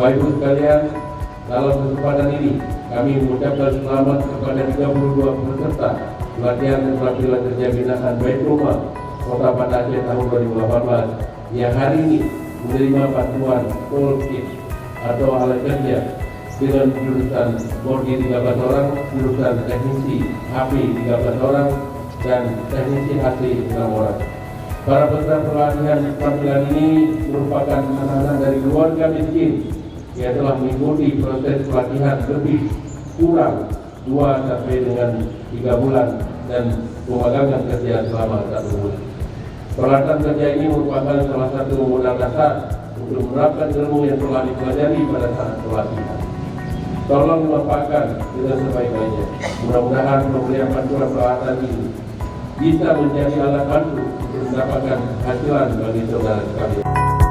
Bapak Ibu sekalian, dalam kesempatan ini kami mengucapkan selamat kepada 32 peserta pelatihan keterampilan kerja binaan baik rumah Kota Banda Aceh tahun 2018 yang hari ini menerima bantuan toolkit atau alat kerja dengan jurusan Bordi 13 orang, jurusan teknisi HP 13 orang, dan teknisi AC 6 orang. Para peserta pelatihan keterampilan ini merupakan anak-anak dari keluarga miskin yang telah mengikuti proses pelatihan lebih kurang 2 sampai dengan 3 bulan dan pemagangan kerja selama 1 bulan. Pelatihan kerja ini merupakan salah satu modal dasar untuk menerapkan ilmu yang telah dipelajari pada saat pelatihan. Tolong memanfaatkan dengan sebaik-baiknya. Mudah-mudahan pemberian bantuan pelatihan ini bisa menjadi alat bantu untuk mendapatkan hasilan bagi saudara sekalian.